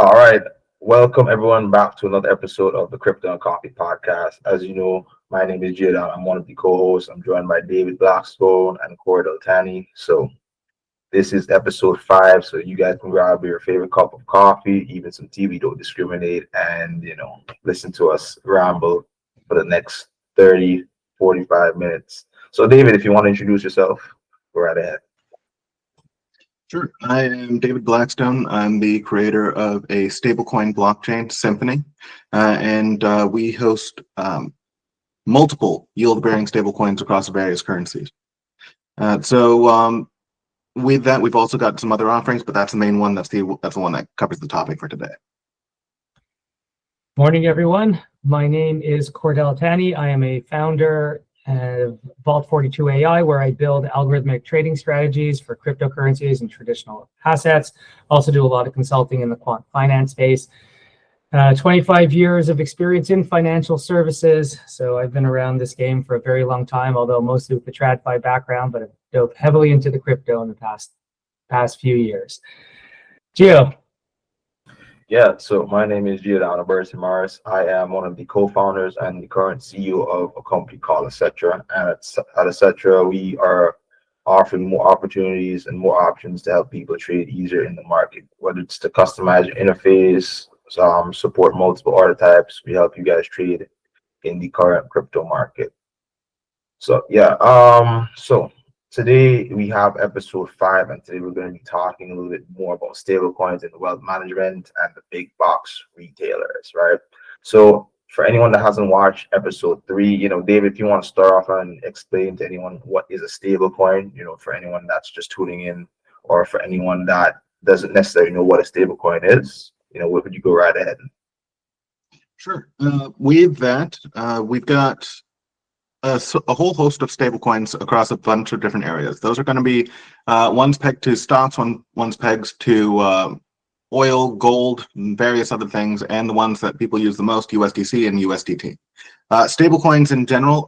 All right. Welcome everyone back to another episode of the Crypto and Coffee podcast. As you know, my name is Jada. I'm one of the co-hosts. I'm joined by David Blackstone and Cordell Tanny. So this is episode 5. So you guys can grab your favorite cup of coffee, even some tea. We don't discriminate, and listen to us ramble for the next 30, 45 minutes. So David, if you want to introduce yourself, go right ahead. Sure. I am David Blackstone. I'm the creator of a stablecoin blockchain, Symphony, and we host multiple yield-bearing stablecoins across various currencies. With that, we've also got some other offerings, but that's the main one. That's the one that covers the topic for today. Morning, everyone. My name is Cordell Tanny. I am a founder of Vault 42 AI, where I build algorithmic trading strategies for cryptocurrencies and traditional assets. Also do a lot of consulting in the quant finance space. 25 years of experience in financial services. So I've been around this game for a very long time, although mostly with the TradFi background, but I've dove heavily into the crypto in the past few years. Gio. Yeah, so my name is Giordano Bursi-Morris. I am one of the co-founders and the current CEO of a company called Orchestra. And at Orchestra, we are offering more opportunities and more options to help people trade easier in the market, whether it's to customize your interface, support multiple order types. We help you guys trade in the current crypto market. So today we have episode 5, and today we're going to be talking a little bit more about stablecoins and wealth management and the big box retailers, right? So for anyone that hasn't watched episode 3, David, if you want to start off and explain to anyone what is a stablecoin, for anyone that's just tuning in, or for anyone that doesn't necessarily know what a stablecoin is, what would you go right ahead? Sure. With that, we've got a whole host of stablecoins across a bunch of different areas. Those are going to be one's pegged to stocks, one's pegged to oil, gold, and various other things, and the ones that people use the most, USDC and USDT. Stablecoins in general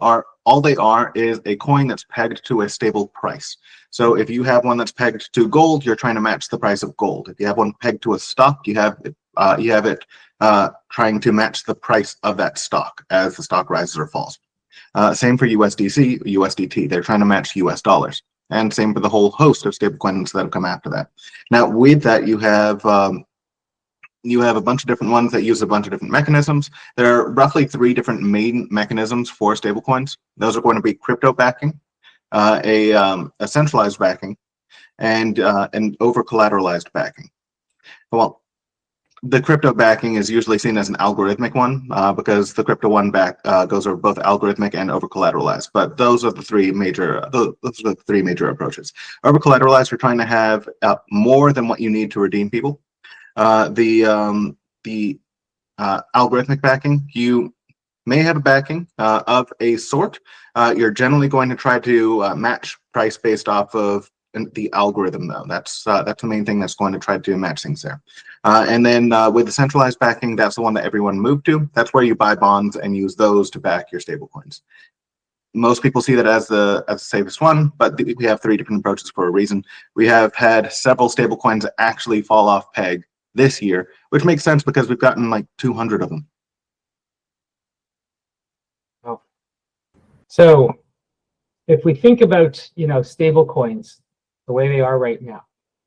is a coin that's pegged to a stable price. So if you have one that's pegged to gold, you're trying to match the price of gold. If you have one pegged to a stock, you have it trying to match the price of that stock as the stock rises or falls. Same for USDC, USDT. They're trying to match US dollars. And same for the whole host of stablecoins that have come after that. Now, with that, you have a bunch of different ones that use a bunch of different mechanisms. There are roughly 3 different main mechanisms for stablecoins. Those are going to be crypto backing, a centralized backing, and an over-collateralized backing. Well, the crypto backing is usually seen as an algorithmic one because the crypto one goes over both algorithmic and over collateralized. But those are the 3 major approaches. Over collateralized, you're trying to have more than what you need to redeem people. The algorithmic backing, you may have a backing of a sort. You're generally going to try to match price based off of the algorithm, though. That's the main thing that's going to try to match things there. And then with the centralized backing, that's the one that everyone moved to. That's where you buy bonds and use those to back your stablecoins. Most people see that as the safest one, but we have 3 different approaches for a reason. We have had several stablecoins actually fall off peg this year, which makes sense because we've gotten like 200 of them. Oh. So if we think about, stablecoins the way they are right now,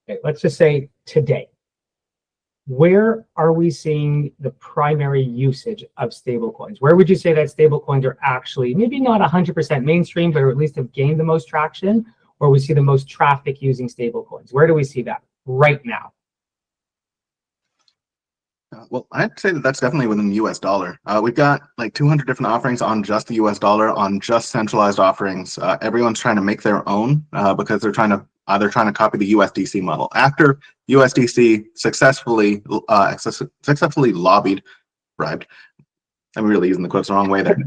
okay, let's just say today, where are we seeing the primary usage of stablecoins? Where would you say that stablecoins are actually, maybe not 100% mainstream, but at least have gained the most traction, or we see the most traffic using stablecoins? Where do we see that right now? Well, I'd say that's definitely within the US dollar. We've got like 200 different offerings on just the US dollar, on just centralized offerings. Everyone's trying to make their own because they're trying to copy the USDC model. After USDC successfully bribed. I'm really using the quotes the wrong way there.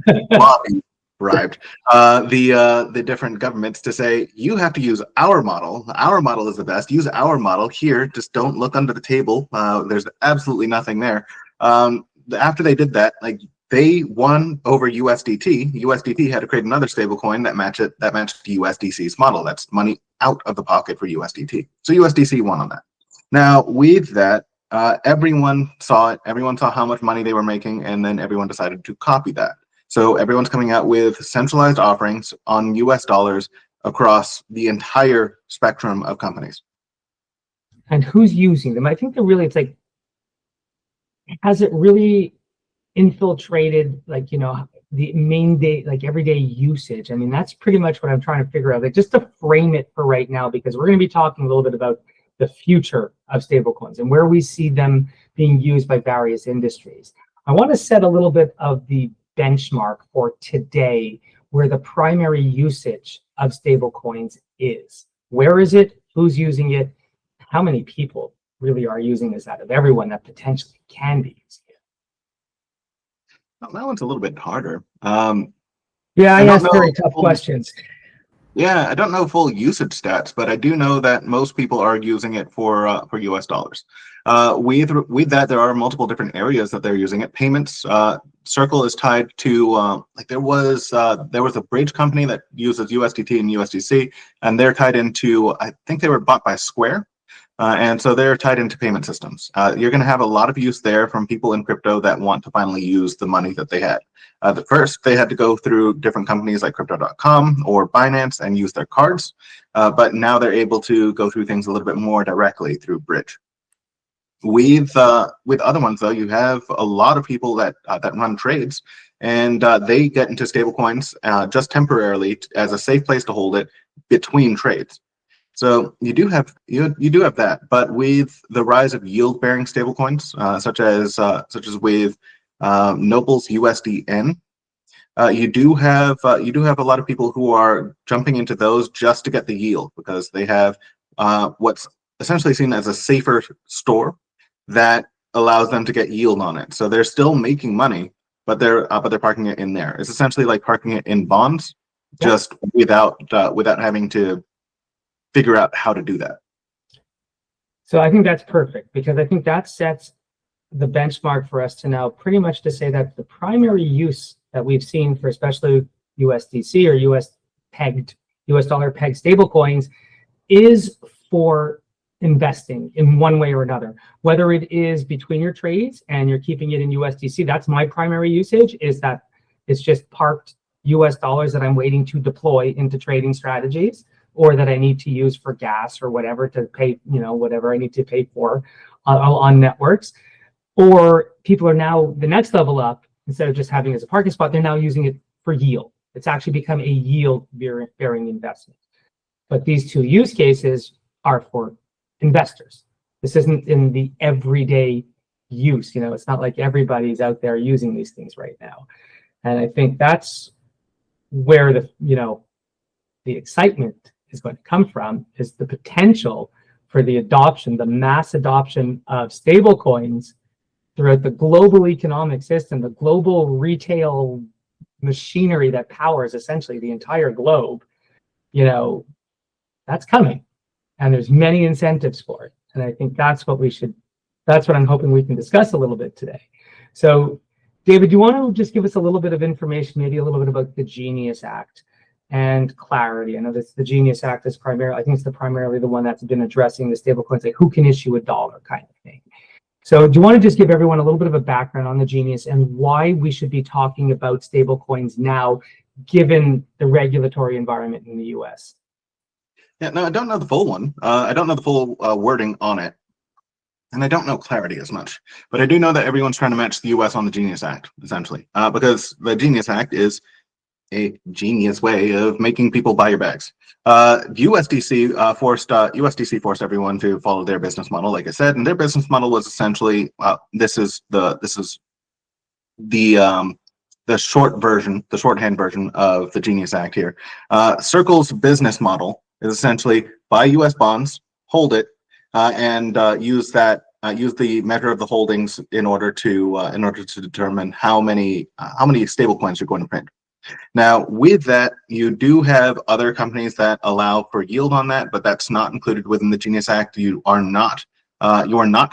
Bribed the different governments to say, you have to use our model. Our model is the best. Use our model here. Just don't look under the table. There's absolutely nothing there. After they did that, they won over USDT. USDT had to create another stablecoin that matched USDC's model. That's money out of the pocket for USDT. So USDC won on that. Now, with that, everyone saw it. Everyone saw how much money they were making, and then everyone decided to copy that. So everyone's coming out with centralized offerings on US dollars across the entire spectrum of companies. And who's using them? I think they're really, it's like, has it really infiltrated, like, the main day, like everyday usage? I mean, that's pretty much what I'm trying to figure out, like, just to frame it for right now, because we're going to be talking a little bit about the future of stablecoins and where we see them being used by various industries. I want to set a little bit of the benchmark for today, where the primary usage of stablecoins is. Where is it? Who's using it? How many people really are using this out of everyone that potentially can be using it? Well, that one's a little bit harder. Yeah, I asked very tough questions. Yeah, I don't know full usage stats, but I do know that most people are using it for US dollars. With that, there are multiple different areas that they're using it. Payments, Circle is tied to like there was a bridge company that uses USDT and USDC, and they're tied into, I think they were bought by Square. And so they're tied into payment systems. You're going to have a lot of use there from people in crypto that want to finally use the money that they had. First, they had to go through different companies like Crypto.com or Binance and use their cards, but now they're able to go through things a little bit more directly through Bridge. With other ones, though, you have a lot of people that run trades, and they get into stablecoins just temporarily as a safe place to hold it between trades. So you do have that, but with the rise of yield-bearing stablecoins, such as with Noble's USDN, you do have a lot of people who are jumping into those just to get the yield, because they have what's essentially seen as a safer store that allows them to get yield on it. So they're still making money, but they're parking it in there. It's essentially like parking it in bonds, just without having to figure out how to do that. So I think that's perfect, because I think that sets the benchmark for us to now pretty much to say that the primary use that we've seen for especially USDC or US dollar pegged stablecoins is for investing in one way or another, whether it is between your trades and you're keeping it in USDC. That's my primary usage, is that it's just parked US dollars that I'm waiting to deploy into trading strategies, or that I need to use for gas or whatever to pay, whatever I need to pay for on networks. Or people are now the next level up, instead of just having it as a parking spot, they're now using it for yield. It's actually become a yield-bearing investment. But these two use cases are for investors. This isn't in the everyday use. It's not like everybody's out there using these things right now. And I think that's where the excitement is going to come from, is the potential for the adoption, the mass adoption of stable coins throughout the global economic system, the global retail machinery that powers essentially the entire globe. That's coming, and there's many incentives for it. And I think that's what I'm hoping we can discuss a little bit today. So David, do you want to just give us a little bit of information, maybe a little bit about the Genius Act and clarity? I know that the Genius Act is primarily the one that's been addressing the stablecoins, like who can issue a dollar kind of thing. So do you want to just give everyone a little bit of a background on the Genius and why we should be talking about stablecoins now, given the regulatory environment in the US? Yeah, no, I don't know the full one. I don't know the full wording on it. And I don't know clarity as much, but I do know that everyone's trying to match the US on the Genius Act, essentially, because the Genius Act is a genius way of making people buy your bags. USDC forced everyone to follow their business model, like I said, and their business model was essentially this is the shorthand version of the Genius Act here. Circle's business model is essentially buy US bonds, hold it, and use the measure of the holdings in order to determine how many stable coins you're going to print. Now, with that, you do have other companies that allow for yield on that, but that's not included within the Genius Act. You are not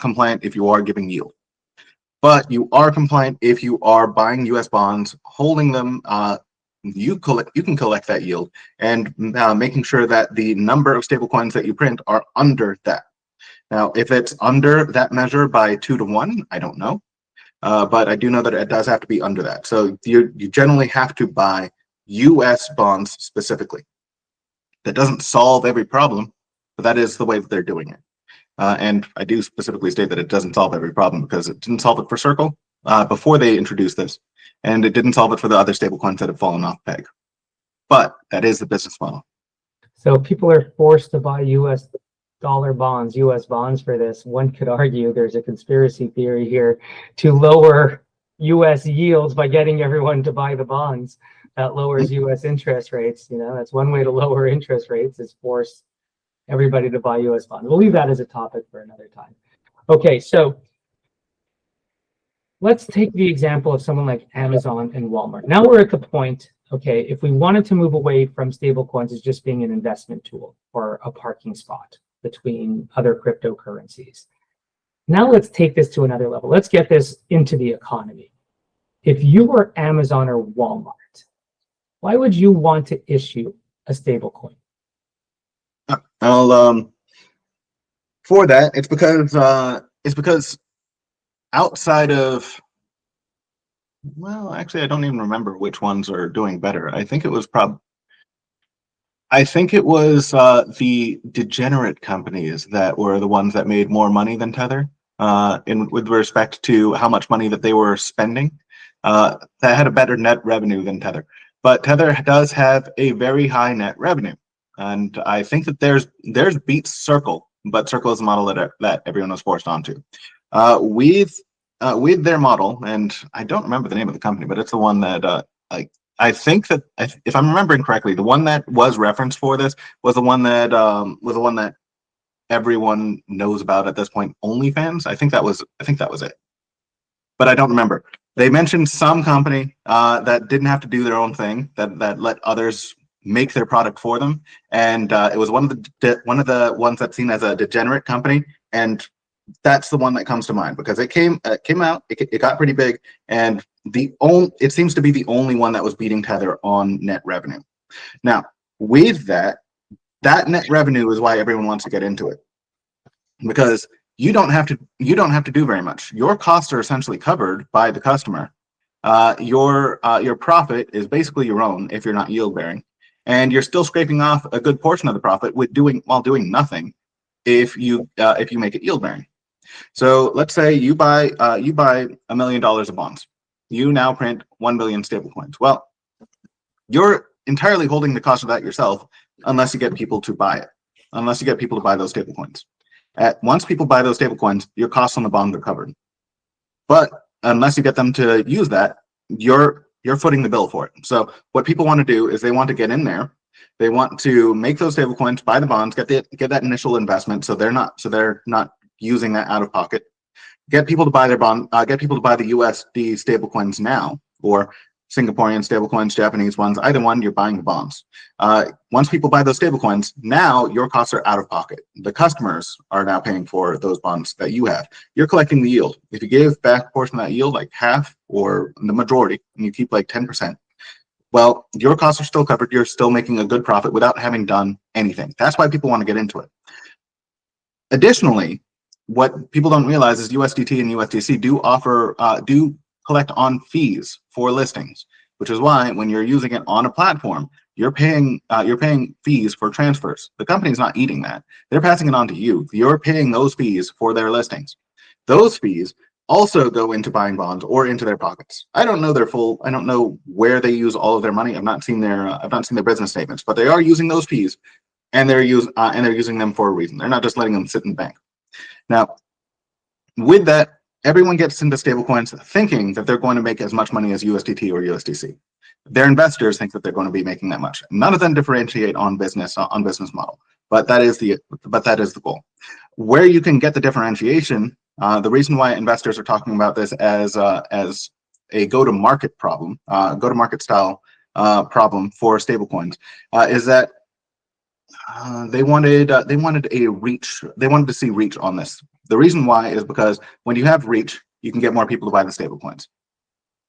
compliant if you are giving yield, but you are compliant if you are buying US bonds, holding them. You can collect that yield, and making sure that the number of stable coins that you print are under that. Now, if it's under that measure by 2 to 1, I don't know. But I do know that it does have to be under that. So you generally have to buy US bonds specifically. That doesn't solve every problem, but that is the way that they're doing it. And I do specifically state that it doesn't solve every problem because it didn't solve it for Circle before they introduced this, and it didn't solve it for the other stablecoins that have fallen off peg. But that is the business model. So people are forced to buy US dollar bonds, US bonds for this. One could argue there's a conspiracy theory here to lower US yields by getting everyone to buy the bonds. That lowers US interest rates. You know, that's one way to lower interest rates, is force everybody to buy US bonds. We'll leave that as a topic for another time. Okay, so let's take the example of someone like Amazon and Walmart. Now we're at the point, okay, if we wanted to move away from stablecoins as just being an investment tool or a parking spot between other cryptocurrencies. Now let's take this to another level. Let's get this into the economy. If you were Amazon or Walmart, why would you want to issue a stablecoin? For that, it's because outside of, well, actually, I don't even remember which ones are doing better. I think it was the degenerate companies that were the ones that made more money than Tether, with respect to how much money that they were spending. That had a better net revenue than Tether. But Tether does have a very high net revenue. And I think that there's beats Circle, but Circle is a model that everyone was forced onto. With their model, and I don't remember the name of the company, but it's the one that I think that, if I'm remembering correctly, the one that was referenced for this was the one that everyone knows about at this point, OnlyFans. I think that was it, but I don't remember. They mentioned some company that didn't have to do their own thing, that let others make their product for them, and it was one of the ones that's seen as a degenerate company, and that's the one that comes to mind because it came out, it got pretty big, and it seems to be the only one that was beating Tether on net revenue. Now, with that net revenue is why everyone wants to get into it, because you don't have to do very much. Your costs are essentially covered by the customer. Your profit is basically your own if you're not yield bearing, and you're still scraping off a good portion of the profit while doing nothing if you make it yield bearing. So let's say you buy $1 million of bonds. You now print 1 billion stablecoins. Well, you're entirely holding the cost of that yourself, unless you get people to buy it, unless you get people to buy those stablecoins. Once people buy those stablecoins, your costs on the bonds are covered. But unless you get them to use that, you're footing the bill for it. So what people want to do is they want to get in there. They want to make those stablecoins, buy the bonds, get that initial investment, so they're not using that out of pocket. Get people to buy their bond. Get people to buy the USD stablecoins now, or Singaporean stablecoins, Japanese ones. Either one, you're buying the bonds. Once people buy those stablecoins, now your costs are out of pocket. The customers are now paying for those bonds that you have. You're collecting the yield. If you gave back a portion of that yield, like half or the majority, and you keep like 10%, well, your costs are still covered. You're still making a good profit without having done anything. That's why people want to get into it. Additionally, what people don't realize is USDT and USDC do collect on fees for listings, which is why when you're using it on a platform, you're paying fees for transfers. The company's not eating that. They're passing it on to you. You're paying those fees for their listings. Those fees also go into buying bonds or into their pockets. I don't know where they use all of their money. I've not seen their business statements, but they are using those fees, and they're using them for a reason. They're not just letting them sit in the bank. Now, with that, everyone gets into stablecoins thinking that they're going to make as much money as USDT or USDC. Their investors think that they're going to be making that much. None of them differentiate on business model, but that is the goal. Where you can get the differentiation, the reason why investors are talking about this as a go-to-market style problem for stablecoins, is that they wanted to see reach on this. The reason why is because when you have reach, you can get more people to buy the stablecoins,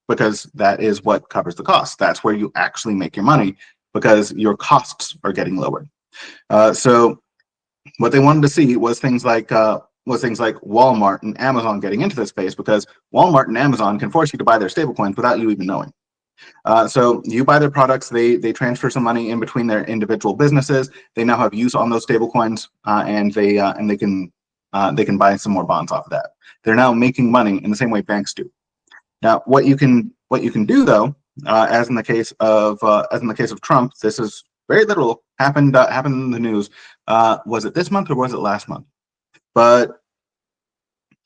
because that is what covers the cost. That's where you actually make your money, because your costs are getting lowered. So what they wanted to see was things like Walmart and Amazon getting into this space, because Walmart and Amazon can force you to buy their stablecoins without you even knowing. So you buy their products, they transfer some money in between their individual businesses. They now have use on those stablecoins, and they can buy some more bonds off of that. They're now making money in the same way banks do. Now, what you can do though, as in the case of Trump, this is very little happened in the news. Was it this month or was it last month? But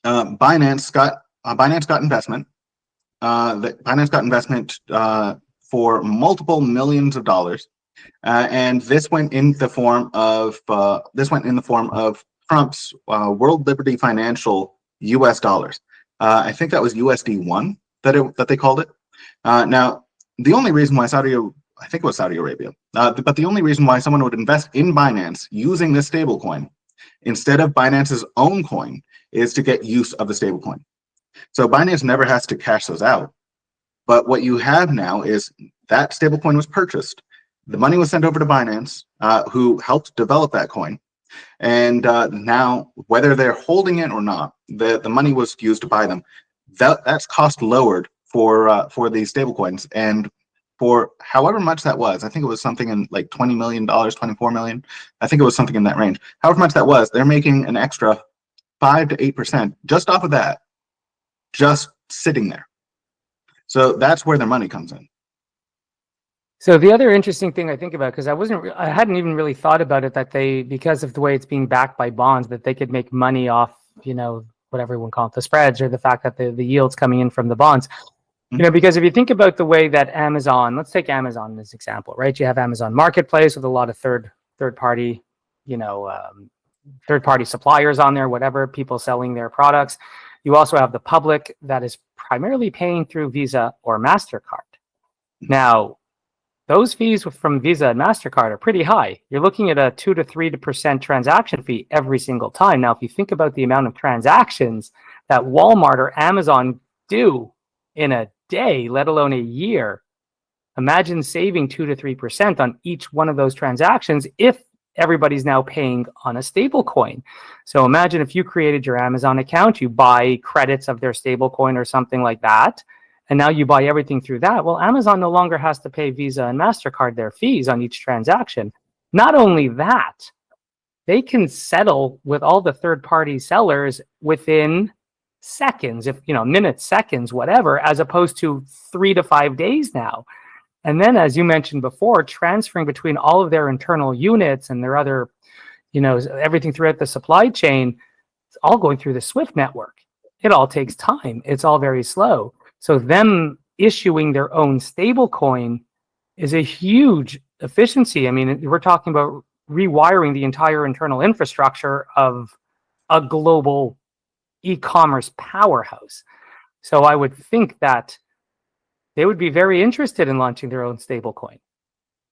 Binance got investment. Binance got investment for multiple millions of dollars, and this went in the form of Trump's World Liberty Financial U.S. dollars. I think that was USD1 that they called it. Now, the only reason why I think it was Saudi Arabia, but the only reason why someone would invest in Binance using this stablecoin instead of Binance's own coin is to get use of the stablecoin. So Binance never has to cash those out. But what you have now is that stablecoin was purchased. The money was sent over to Binance, who helped develop that coin. And now, whether they're holding it or not, the money was used to buy them. That's cost lowered for these stablecoins. And for however much that was, I think it was something in like $20 million, $24 million. I think it was something in that range. However much that was, they're making an extra 5 to 8% just off of that, just sitting there. So that's where their money comes in. So the other interesting thing I think about, because I hadn't even really thought about it, that because of the way it's being backed by bonds, that they could make money off, what everyone calls the spreads, or the fact that the yields coming in from the bonds. Because if you think about the way that Amazon, let's take Amazon as an example, right? You have Amazon Marketplace with a lot of third party, third party suppliers on there, whatever, people selling their products. You also have the public that is primarily paying through Visa or MasterCard. Now, those fees from Visa and MasterCard are pretty high. You're looking at a 2 to 3% transaction fee every single time. Now, if you think about the amount of transactions that Walmart or Amazon do in a day, let alone a year, imagine saving 2 to 3% on each one of those transactions if everybody's now paying on a stable coin. So imagine if you created your Amazon account, you buy credits of their stable coin or something like that, and now you buy everything through that. Well, Amazon no longer has to pay Visa and MasterCard their fees on each transaction. Not only that, they can settle with all the third-party sellers within seconds, minutes, seconds, whatever, as opposed to 3 to 5 days now. And then, as you mentioned before, transferring between all of their internal units and their other, everything throughout the supply chain, it's all going through the SWIFT network. It all takes time. It's all very slow. So them issuing their own stable coin is a huge efficiency. I mean, we're talking about rewiring the entire internal infrastructure of a global e-commerce powerhouse. So I would think that they would be very interested in launching their own stable coin.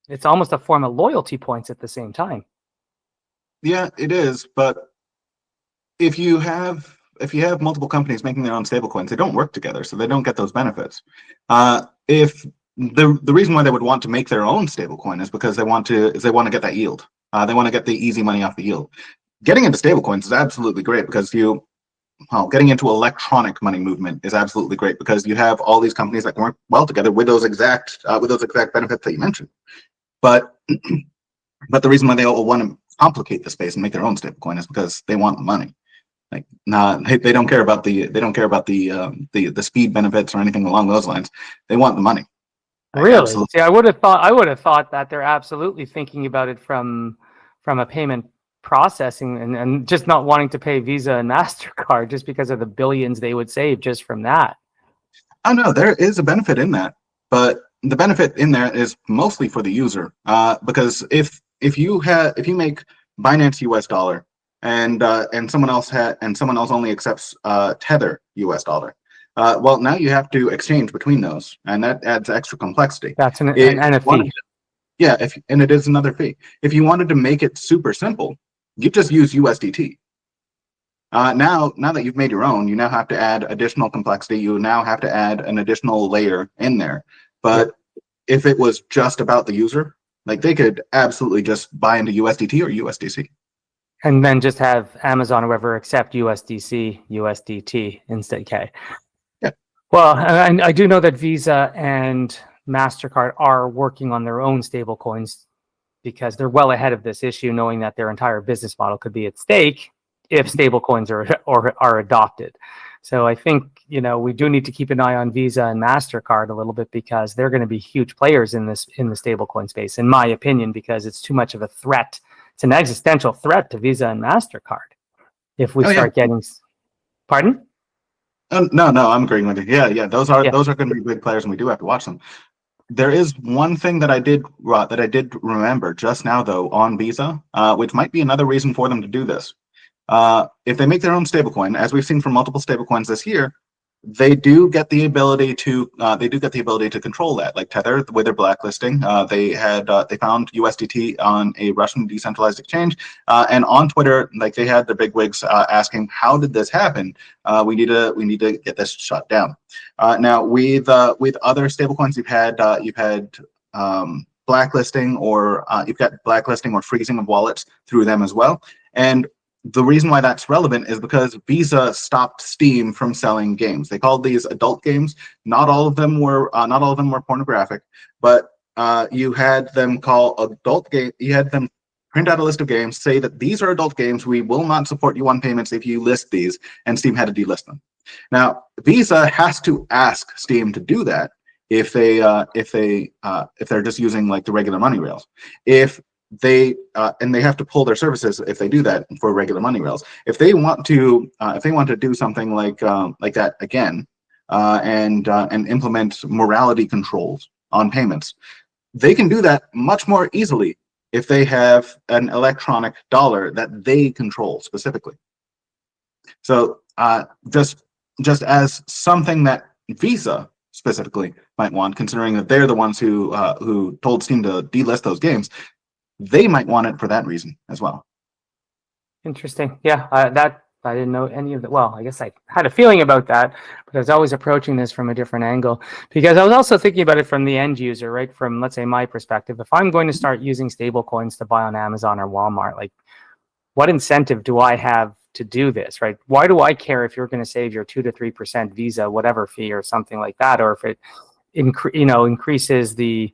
It's almost a form of loyalty points at the same time. Yeah, it is. But if you have multiple companies making their own stablecoins, they don't work together, so they don't get those benefits. If the reason why they would want to make their own stablecoin is because they want to get that yield. They want to get the easy money off the yield. Getting into stablecoins is absolutely great because getting into electronic money movement is absolutely great because you have all these companies that can work well together with those exact benefits that you mentioned. But the reason why they all want to complicate the space and make their own stablecoin is because they want the money. Like, they don't care about the speed benefits or anything along those lines. They want the money. Really? Absolutely. See, I would have thought that they're absolutely thinking about it from a payment processing and just not wanting to pay Visa and MasterCard just because of the billions they would save just from that. Oh no, there is a benefit in that, but the benefit in there is mostly for the user. Because if you make Binance US dollar and someone else only accepts Tether US dollar, well, now you have to exchange between those, and that adds extra complexity. That's and a fee. Yeah, and it is another fee. If you wanted to make it super simple, you just use USDT. Now that you've made your own, you now have to add additional complexity. You now have to add an additional layer in there. But if it was just about the user, like they could absolutely just buy into USDT or USDC. And then just have Amazon or whoever accept USDC, USDT instead K. Yeah. Well, and I do know that Visa and MasterCard are working on their own stable coins because they're well ahead of this issue, knowing that their entire business model could be at stake if stable coins are adopted. So I think, we do need to keep an eye on Visa and MasterCard a little bit because they're going to be huge players in the stablecoin space, in my opinion, because it's too much of a threat. It's an existential threat to Visa and MasterCard if we start getting. Pardon? No, I'm agreeing with you. Yeah. Those are going to be big players, and we do have to watch them. There is one thing that I did remember just now, though, on Visa, which might be another reason for them to do this. If they make their own stablecoin, as we've seen from multiple stablecoins this year, they do get the ability to control that. Like Tether with their blacklisting, they found USDT on a Russian decentralized exchange, and on Twitter, like they had the bigwigs asking, "How did this happen? We need to get this shut down." Now with other stablecoins, you've had blacklisting or you've got blacklisting or freezing of wallets through them as well, and the reason why that's relevant is because Visa stopped Steam from selling games. They called these adult games. Not all of them were pornographic, but you had them call adult game. You had them print out a list of games, say that these are adult games. We will not support you on payments if you list these, and Steam had to delist them. Now Visa has to ask Steam to do that if they're just using like the regular money rails. If they have to pull their services if they do that for regular money rails. If they want to do something like that again, and implement morality controls on payments, they can do that much more easily if they have an electronic dollar that they control specifically. So just as something that Visa specifically might want, considering that they're the ones who told Steam to delist those games, they might want it for that reason as well. Interesting. Yeah, that I didn't know any of that. Well, I guess I had a feeling about that, but I was always approaching this from a different angle because I was also thinking about it from the end user, right? From, let's say, my perspective. If I'm going to start using stable coins to buy on Amazon or Walmart, like what incentive do I have to do this, right? Why do I care if you're going to save your 2 to 3% Visa, whatever fee or something like that, or if it increases the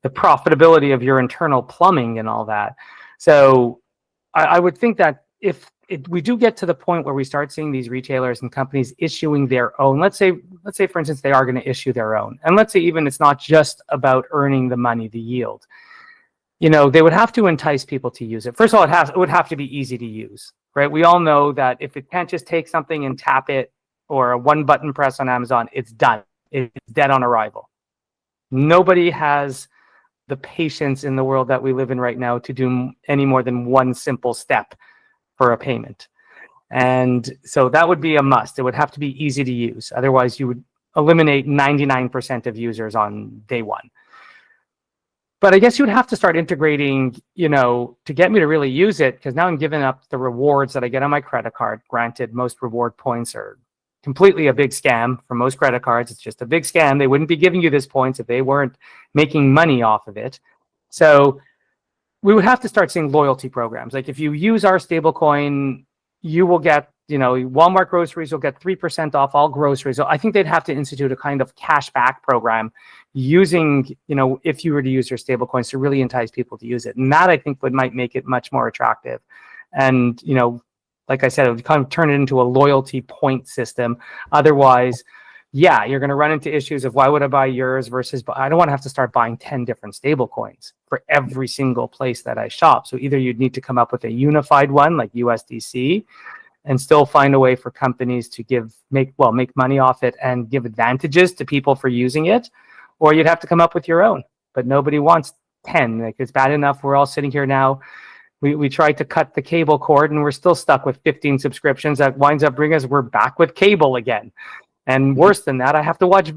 profitability of your internal plumbing and all that. So I would think that if we do get to the point where we start seeing these retailers and companies issuing their own, let's say for instance, they are going to issue their own. And let's say even it's not just about earning the money, the yield. They would have to entice people to use it. First of all, it would have to be easy to use, right? We all know that if it can't just take something and tap it or a one button press on Amazon, it's done. It's dead on arrival. Nobody has the patience in the world that we live in right now to do any more than one simple step for a payment. And so that would be a must. It would have to be easy to use. Otherwise, you would eliminate 99% of users on day one. But I guess you would have to start integrating, to get me to really use it, because now I'm giving up the rewards that I get on my credit card. Granted, most reward points are completely a big scam for most credit cards. It's just a big scam. They wouldn't be giving you this points if they weren't making money off of it. So we would have to start seeing loyalty programs. Like if you use our stablecoin, you will get, Walmart groceries will get 3% off all groceries. So I think they'd have to institute a kind of cash back program using, if you were to use your stablecoins to really entice people to use it. And that I think might make it much more attractive. And, like I said, it would kind of turn it into a loyalty point system. Otherwise, yeah, you're going to run into issues of why would I buy yours versus, but I don't want to have to start buying 10 different stable coins for every single place that I shop. So either you'd need to come up with a unified one like USDC and still find a way for companies to make money off it and give advantages to people for using it, or you'd have to come up with your own. But nobody wants 10. Like, it's bad enough we're all sitting here now. We tried to cut the cable cord and we're still stuck with 15 subscriptions. That winds up bringing us, we're back with cable again. And worse than that, I have to watch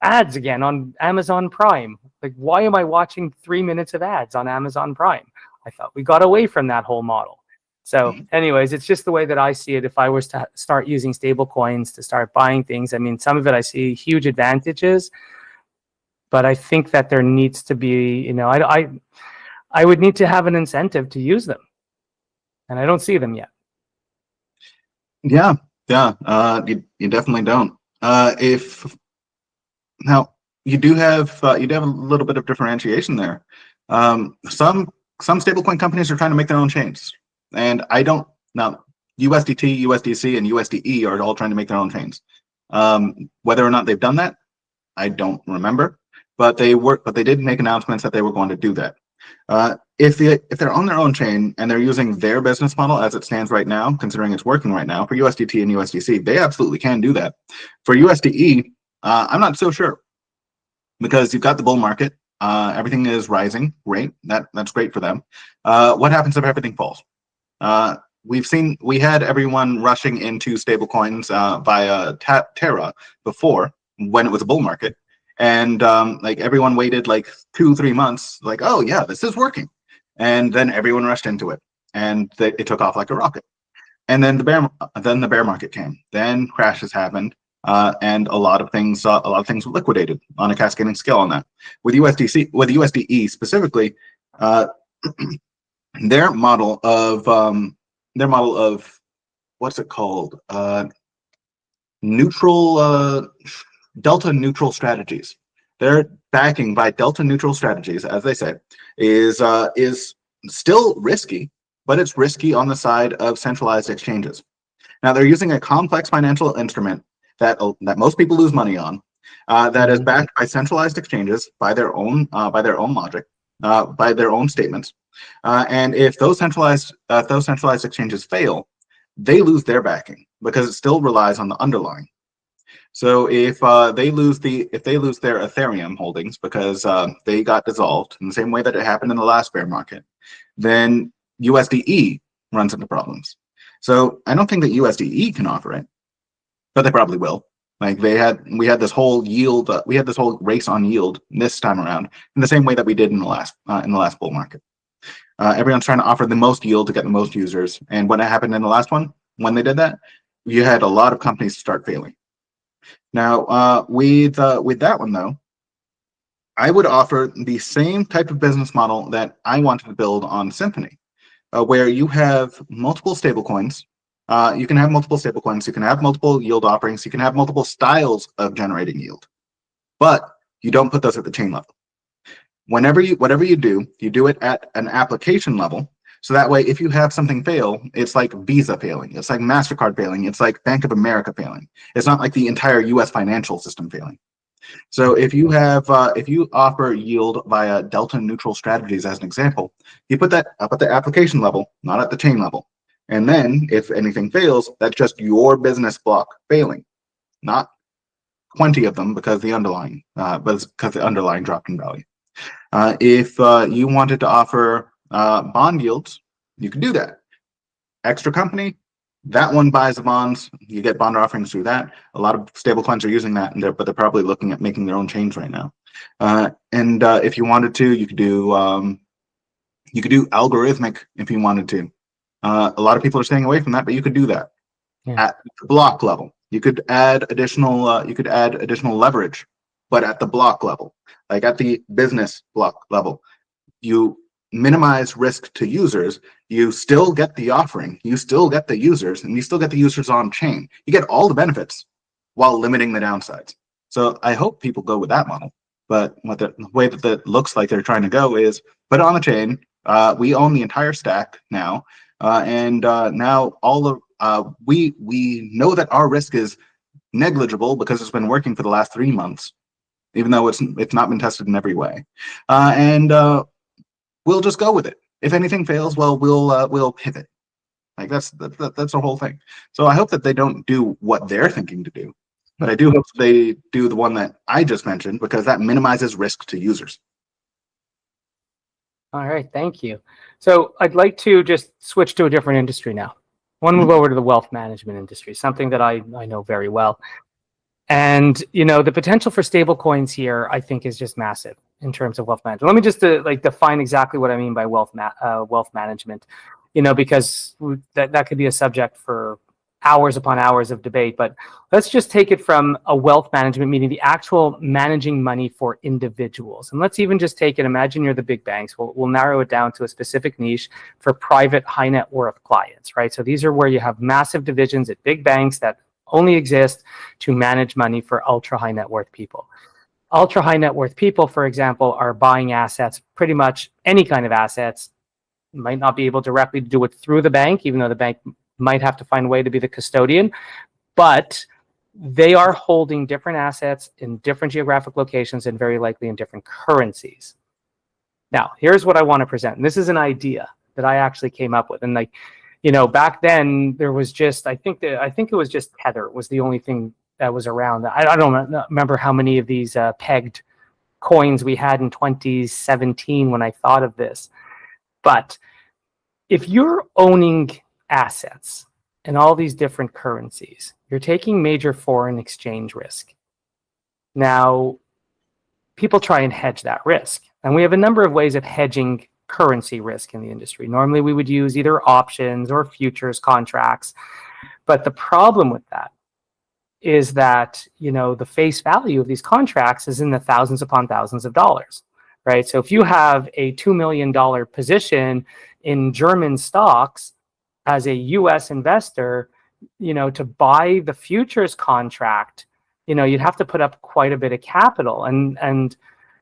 ads again on Amazon Prime. Like, why am I watching 3 minutes of ads on Amazon Prime? I thought we got away from that whole model. So anyways, it's just the way that I see it. If I was to start using stable coins to start buying things, I mean, some of it I see huge advantages, but I think that there needs to be, I would need to have an incentive to use them. and I don't see them yet. Yeah, you definitely don't. If now you do have a little bit of differentiation there. Some stablecoin companies are trying to make their own chains, and I don't now. USDT, USDC, and USDE are all trying to make their own chains. Whether or not they've done that, I don't remember, but they did make announcements that they were going to do that. If they're on their own chain and they're using their business model as it stands right now, considering it's working right now for USDT and USDC, they absolutely can do that. For USDE, I'm not so sure, because you've got the bull market, everything is rising, great, that's great for them. What happens if everything falls? We had everyone rushing into stablecoins via Terra before, when it was a bull market, and like everyone waited like 2-3 months, like, oh yeah, this is working, and then everyone rushed into it, and it took off like a rocket. And then the bear market came, then crashes happened, and a lot of things were liquidated on a cascading scale on that. With USDE specifically, their model of what's it called? Delta neutral strategies. Their backing by delta neutral strategies, as they say, is still risky, but it's risky on the side of centralized exchanges. Now they're using a complex financial instrument that most people lose money on, that is backed by centralized exchanges, by their own logic, by their own statements, and if those centralized exchanges fail, they lose their backing because it still relies on the underlying. So if they lose their Ethereum holdings because they got dissolved in the same way that it happened in the last bear market, then USDE runs into problems. So I don't think that USDE can offer it, but they probably will. Like we had this whole race on yield this time around in the same way that we did in the last bull market. Everyone's trying to offer the most yield to get the most users, and when it happened in the last one, when they did that, you had a lot of companies start failing. Now, with that one though, I would offer the same type of business model that I wanted to build on Symphony, where you have multiple stablecoins. You can have multiple stablecoins. You can have multiple yield offerings. You can have multiple styles of generating yield, but you don't put those at the chain level. Whatever you do it at an application level. So that way, if you have something fail, it's like Visa failing, it's like MasterCard failing, it's like Bank of America failing. It's not like the entire U.S. financial system failing. So if you offer yield via delta neutral strategies as an example, you put that up at the application level, not at the chain level. And then if anything fails, that's just your business block failing, not 20 of them because the underlying dropped in value. If you wanted to offer bond yields, you can do that. Extra company, that one buys the bonds. You get bond offerings through that. A lot of stablecoins are using that, but they're probably looking at making their own chains right now. And if you wanted to, you could do algorithmic if you wanted to. A lot of people are staying away from that, but you could do that at the block level. You could add additional leverage, but at the block level, like at the business block level, you minimize risk to users. You still get the offering, you still get the users, and you still get the users on chain. You get all the benefits while limiting the downsides. So I hope people go with that model. But the way that looks like they're trying to go is put it on the chain. We own the entire stack now, and now we know that our risk is negligible because it's been working for the last 3 months, even though it's not been tested in every way, and we'll just go with it. If anything fails, well, we'll pivot. Like that's the whole thing. So I hope that they don't do what they're thinking to do, but I do hope they do the one that I just mentioned, because that minimizes risk to users. All right, thank you. So I'd like to just switch to a different industry now. I want to move over to the wealth management industry, something that I know very well. And the potential for stable coins here, I think, is just massive in terms of wealth management. Let me just define exactly what I mean by wealth management, because that could be a subject for hours upon hours of debate, but let's just take it from a wealth management, meaning the actual managing money for individuals. And let's even just take it, imagine you're the big banks. We'll narrow it down to a specific niche for private high net worth clients, right? So these are where you have massive divisions at big banks that only exist to manage money for ultra high net worth people. Ultra high net worth people, for example, are buying assets, pretty much any kind of assets. Might not be able directly to do it through the bank, even though the bank might have to find a way to be the custodian, but they are holding different assets in different geographic locations and very likely in different currencies. Now, here's what I want to present. And this is an idea that I actually came up with. And like, you know, back then there was just, I think it was just Tether was the only thing that was around. I don't remember how many of these pegged coins we had in 2017 when I thought of this. But if you're owning assets in all these different currencies, you're taking major foreign exchange risk. Now, people try and hedge that risk. And we have a number of ways of hedging currency risk in the industry. Normally, we would use either options or futures contracts. But the problem with that is that, you know, the face value of these contracts is in the thousands upon thousands of dollars, right? So if you have a $2 million position in German stocks, as a US investor, you know, to buy the futures contract, you know, you'd have to put up quite a bit of capital and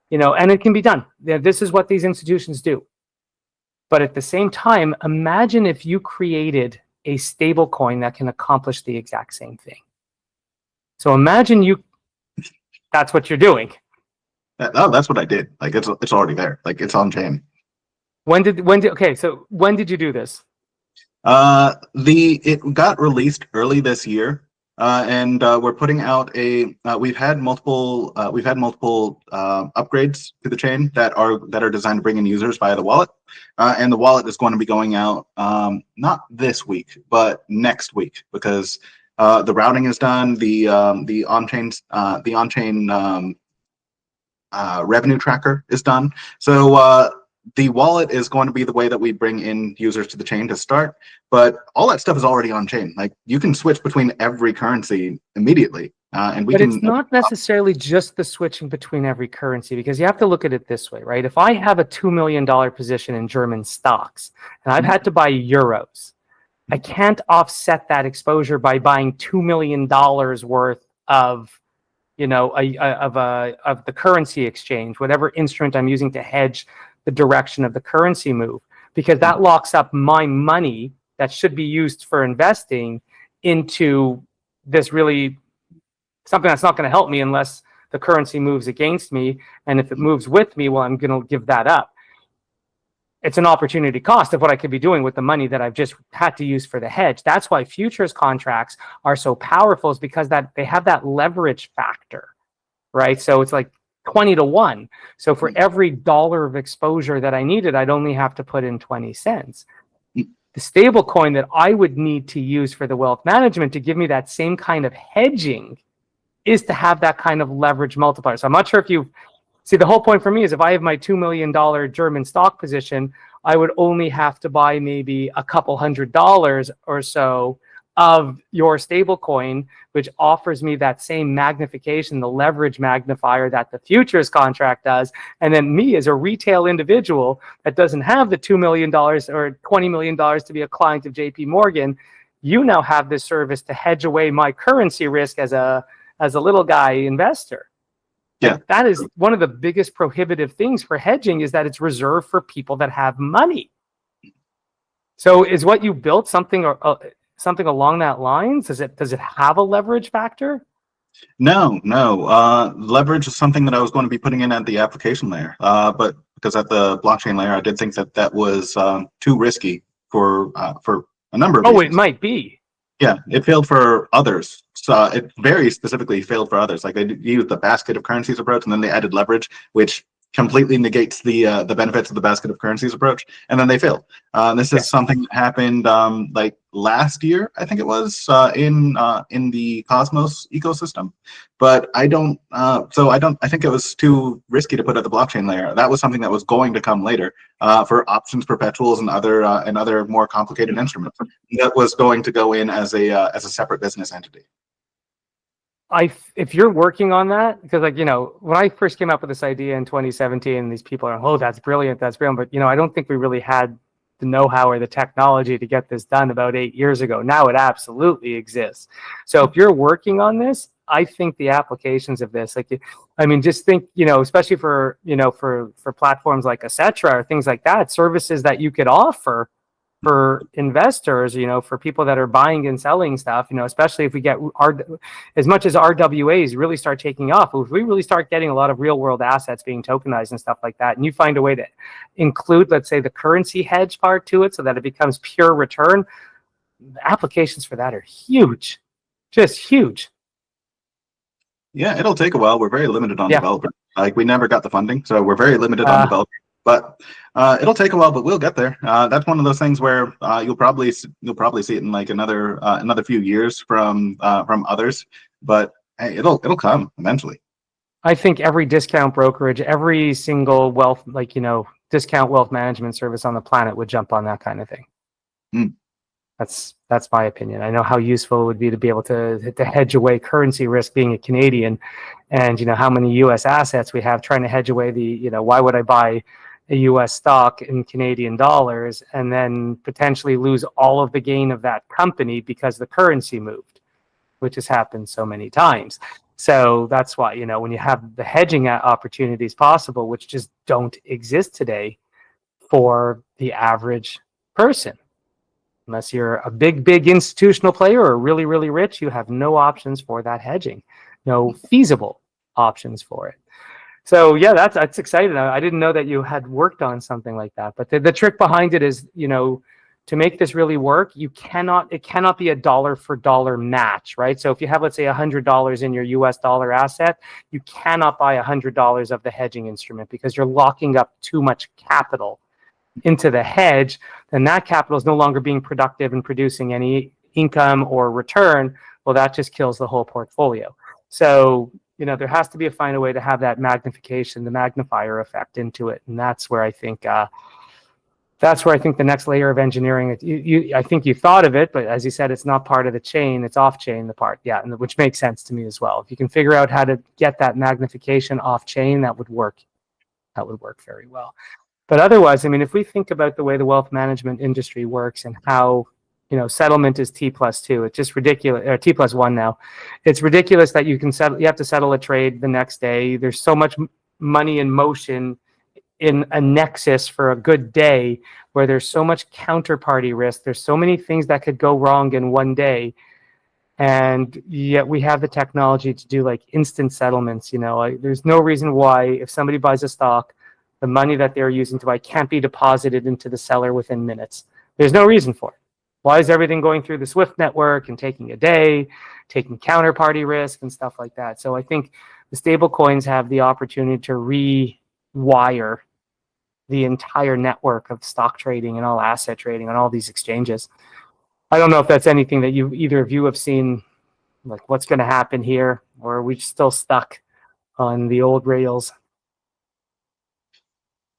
you know, and it can be done. This is what these institutions do. But at the same time, imagine if you created a stable coin that can accomplish the exact same thing. So imagine that's what you're doing. That's what I did. Like it's already there. Like it's on chain. Okay, so when did you do this? It got released early this year, and we're putting out we've had multiple upgrades to the chain that are designed to bring in users via the wallet, and the wallet is going to be going out not this week but next week, because the routing is done, the on-chain revenue tracker is done. So the wallet is going to be the way that we bring in users to the chain to start, but all that stuff is already on chain. Like you can switch between every currency immediately, and we can. But it's not necessarily just the switching between every currency, because you have to look at it this way, right? If I have a $2 million position in German stocks and I've had to buy euros, I can't offset that exposure by buying $2 million worth of, you know, of the currency exchange, whatever instrument I'm using to hedge the direction of the currency move, because that locks up my money that should be used for investing into this really something that's not going to help me unless the currency moves against me. And if it moves with me, well, I'm going to give that up. It's an opportunity cost of what I could be doing with the money that I've just had to use for the hedge. That's why futures contracts are so powerful, is because that they have that leverage factor, right? So it's like 20 to 1. So for every dollar of exposure that I needed, I'd only have to put in 20 cents. The stable coin that I would need to use for the wealth management to give me that same kind of hedging is to have that kind of leverage multiplier. So I'm not sure if you see, the whole point for me is if I have my $2 million German stock position, I would only have to buy maybe a couple $100 or so of your stable coin, which offers me that same magnification, the leverage magnifier that the futures contract does. And then me as a retail individual that doesn't have the $2 million or $20 million to be a client of JP Morgan, you now have this service to hedge away my currency risk as a little guy investor. Yeah, that is one of the biggest prohibitive things for hedging, is that it's reserved for people that have money. So is what you built something along that lines? Does it have a leverage factor? No. Leverage is something that I was going to be putting in at the application layer, but because at the blockchain layer, I did think that was too risky for a number of reasons. It might be. Yeah, it failed for others. So it very specifically failed for others. Like they used the basket of currencies approach, and then they added leverage, which completely negates the benefits of the basket of currencies approach, and then they fail. This is something that happened like last year, I think it was, in the Cosmos ecosystem. But I think it was too risky to put at the blockchain layer. That was something that was going to come later for options, perpetuals, and other more complicated instruments. That was going to go in as a separate business entity. If you're working on that, because when I first came up with this idea in 2017, these people are, oh, that's brilliant. But I don't think we really had the know-how or the technology to get this done about 8 years ago. Now it absolutely exists. So if you're working on this, I think the applications of this, just think, especially for platforms like Orchestra or things like that, services that you could offer for investors, for people that are buying and selling stuff, especially if we get as much as RWAs really start taking off, if we really start getting a lot of real world assets being tokenized and stuff like that, and you find a way to include, let's say, the currency hedge part to it so that it becomes pure return, the applications for that are huge, just huge. Yeah, it'll take a while. We're very limited on developers. We never got the funding, so we're very limited on developers. But it'll take a while, but we'll get there. That's one of those things where you'll probably see it in like another few years from others. But hey, it'll come eventually. I think every discount brokerage, every single wealth, discount wealth management service on the planet would jump on that kind of thing. Mm. That's my opinion. I know how useful it would be to be able to hedge away currency risk being a Canadian, and how many U.S. assets we have trying to hedge away why would I buy a U.S. stock in Canadian dollars and then potentially lose all of the gain of that company because the currency moved, which has happened so many times. So that's why, when you have the hedging opportunities possible, which just don't exist today for the average person. Unless you're a big institutional player or really, really rich, you have no options for that hedging, no feasible options for it. So yeah, that's exciting. I didn't know that you had worked on something like that. But the trick behind it is, to make this really work, it cannot be a dollar for dollar match, right? So if you have, let's say, $100 in your US dollar asset, you cannot buy $100 of the hedging instrument because you're locking up too much capital into the hedge, then that capital is no longer being productive and producing any income or return. Well, that just kills the whole portfolio. So, there has to be a final way to have that magnification, the magnifier effect into it. And that's where I think the next layer of engineering, I think you thought of it, but as you said, it's not part of the chain, it's off chain, the part. Yeah. And which makes sense to me as well. If you can figure out how to get that magnification off chain, that would work. That would work very well. But otherwise, if we think about the way the wealth management industry works and how, settlement is T+2, it's just ridiculous, or T+1 now. It's ridiculous that you have to settle a trade the next day. There's so much money in motion in a nexus for a good day where there's so much counterparty risk. There's so many things that could go wrong in one day. And yet we have the technology to do like instant settlements. There's no reason why if somebody buys a stock, the money that they're using to buy can't be deposited into the seller within minutes. There's no reason for it. Why is everything going through the SWIFT network and taking a day, taking counterparty risk and stuff like that? So I think the stablecoins have the opportunity to rewire the entire network of stock trading and all asset trading on all these exchanges. I don't know if that's anything that either of you have seen, like what's going to happen here, or are we still stuck on the old rails?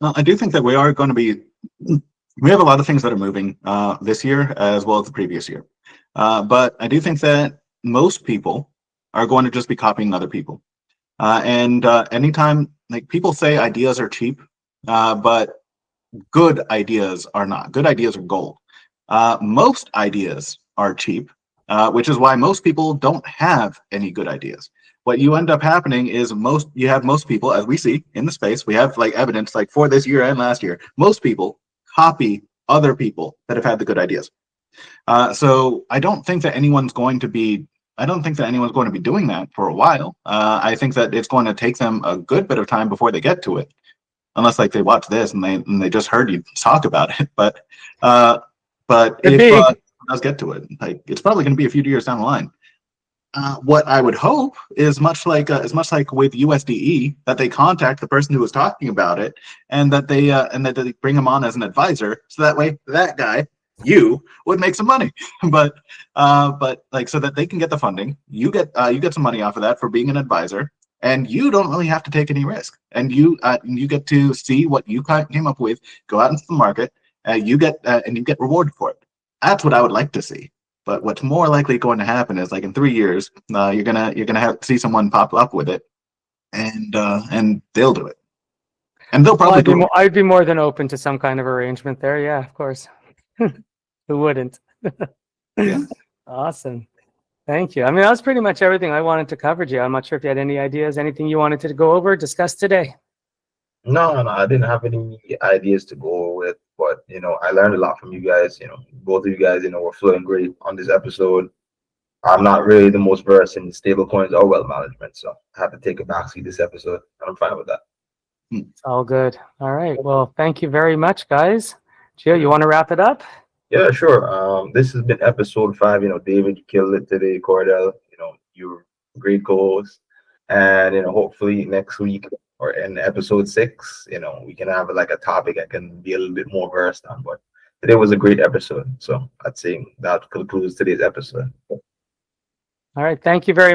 Well, I do think that we are going to be. We have a lot of things that are moving this year as well as the previous year. But I do think that most people are going to just be copying other people. And anytime, people say ideas are cheap, but good ideas are not. Good ideas are gold. Most ideas are cheap, which is why most people don't have any good ideas. What you end up happening is most people, as we see in the space, we have evidence for this year and last year, most people copy other people that have had the good ideas. So I don't think that anyone's going to be doing that for a while. I think that it's going to take them a good bit of time before they get to it, unless they watch this and they just heard you talk about it. But if it does get to it, it's probably going to be a few years down the line. What I would hope is much like with USDE, that they contact the person who was talking about it, and that they bring him on as an advisor, so that way that guy, you, would make some money. but like, so that they can get the funding, you get some money off of that for being an advisor, and you don't really have to take any risk, and you get to see what you came up with, go out into the market, and you get rewarded for it. That's what I would like to see. But what's more likely going to happen is, like, in 3 years, you're gonna have to see someone pop up with it, and they'll do it, and they'll probably do it. I'd be more than open to some kind of arrangement there. Yeah, of course. Who wouldn't? Yeah. Awesome. Thank you. I mean, that was pretty much everything I wanted to cover, Jay. I'm not sure if you had any ideas, anything you wanted to go over, discuss today. No, I didn't have any ideas to go with, but I learned a lot from you guys. Both of you guys, were flowing great on this episode. I'm not really the most versed in stablecoins or wealth management, so I have to take a backseat this episode, and I'm fine with that. It's all good. All right. Well, thank you very much, guys. Gio, you want to wrap it up? Yeah, sure. This has been episode 5. David, you killed it today. Cordell, you're a great co-host, and hopefully next week or in episode 6, we can have like a topic I can be a little bit more versed on. But today was a great episode, so I'd say that concludes today's episode. All right. Thank you very much.